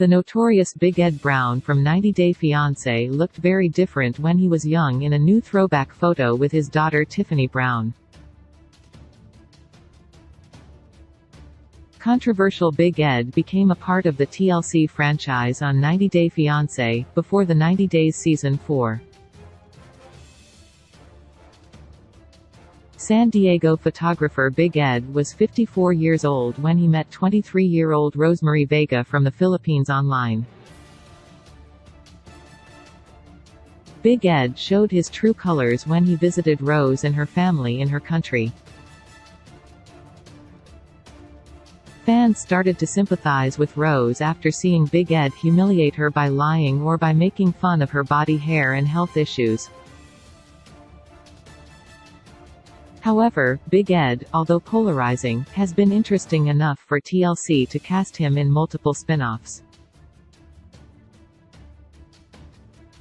The notorious Big Ed Brown from 90 Day Fiancé looked very different when he was young in a new throwback photo with his daughter Tiffany Brown. Controversial Big Ed became a part of the TLC franchise on 90 Day Fiancé, before the 90 Days Season 4. San Diego photographer Big Ed was 54 years old when he met 23-year-old Rosemary Vega from the Philippines online. Big Ed showed his true colors when he visited Rose and her family in her country. Fans started to sympathize with Rose after seeing Big Ed humiliate her by lying or by making fun of her body hair and health issues. However, Big Ed, although polarizing, has been interesting enough for TLC to cast him in multiple spin-offs.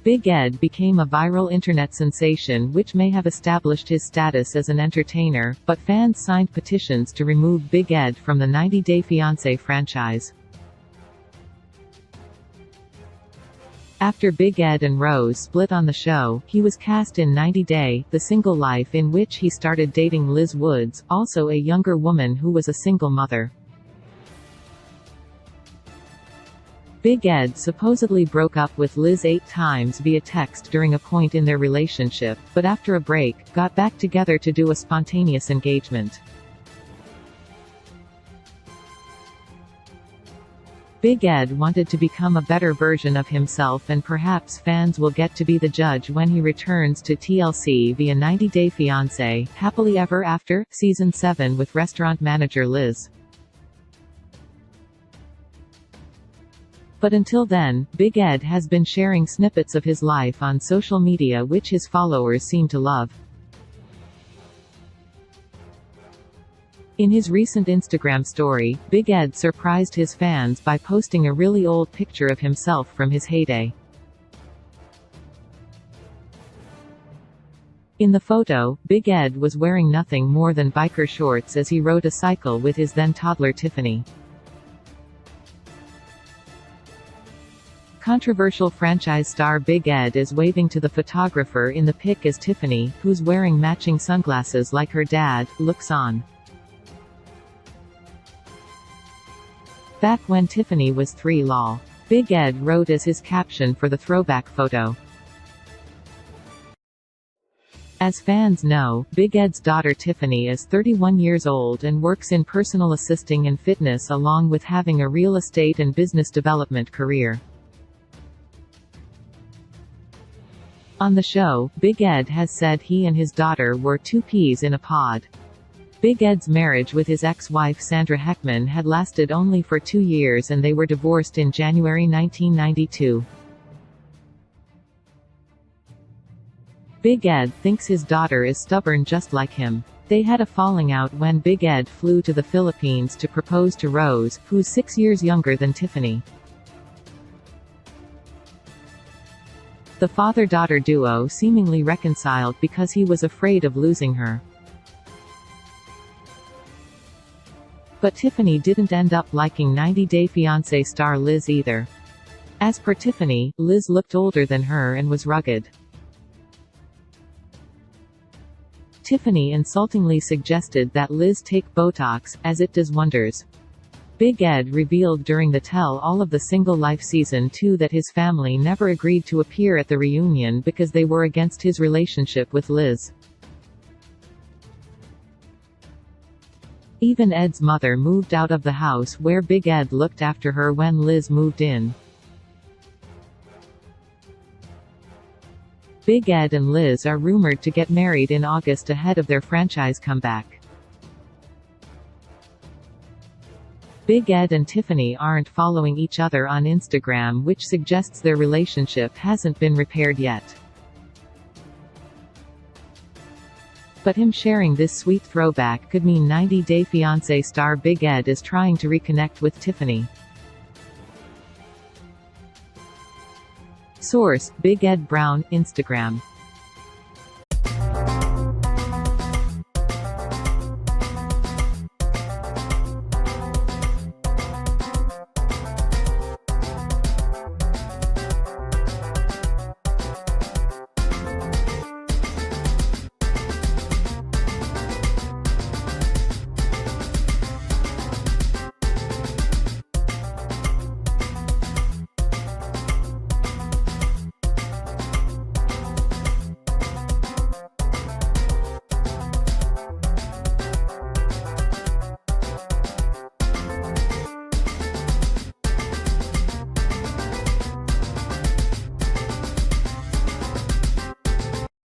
Big Ed became a viral internet sensation which may have established his status as an entertainer, but fans signed petitions to remove Big Ed from the 90 Day Fiancé franchise. After Big Ed and Rose split on the show, he was cast in 90 Day, The Single Life, in which he started dating Liz Woods, also a younger woman who was a single mother. Big Ed supposedly broke up with Liz 8 times via text during a point in their relationship, but after a break, got back together to do a spontaneous engagement. Big Ed wanted to become a better version of himself, and perhaps fans will get to be the judge when he returns to TLC via 90 Day Fiancé, Happily Ever After, Season 7 with restaurant manager Liz. But until then, Big Ed has been sharing snippets of his life on social media which his followers seem to love. In his recent Instagram story, Big Ed surprised his fans by posting a really old picture of himself from his heyday. In the photo, Big Ed was wearing nothing more than biker shorts as he rode a cycle with his then-toddler Tiffany. Controversial franchise star Big Ed is waving to the photographer in the pic as Tiffany, who's wearing matching sunglasses like her dad, looks on. Back when Tiffany was 3 lol. Big Ed wrote as his caption for the throwback photo. As fans know, Big Ed's daughter Tiffany is 31 years old and works in personal assisting and fitness along with having a real estate and business development career. On the show, Big Ed has said he and his daughter were 2 peas in a pod. Big Ed's marriage with his ex-wife Sandra Heckman had lasted only for 2 years and they were divorced in January 1992. Big Ed thinks his daughter is stubborn just like him. They had a falling out when Big Ed flew to the Philippines to propose to Rose, who's 6 years younger than Tiffany. The father-daughter duo seemingly reconciled because he was afraid of losing her. But Tiffany didn't end up liking 90 Day Fiancé star Liz either. As per Tiffany, Liz looked older than her and was rugged. Tiffany insultingly suggested that Liz take Botox, as it does wonders. Big Ed revealed during the Tell-All of the Single Life Season 2 that his family never agreed to appear at the reunion because they were against his relationship with Liz. Even Ed's mother moved out of the house where Big Ed looked after her when Liz moved in. Big Ed and Liz are rumored to get married in August ahead of their franchise comeback. Big Ed and Tiffany aren't following each other on Instagram, which suggests their relationship hasn't been repaired yet. But him sharing this sweet throwback could mean 90 Day Fiancé star Big Ed is trying to reconnect with Tiffany. Source: Big Ed Brown, Instagram.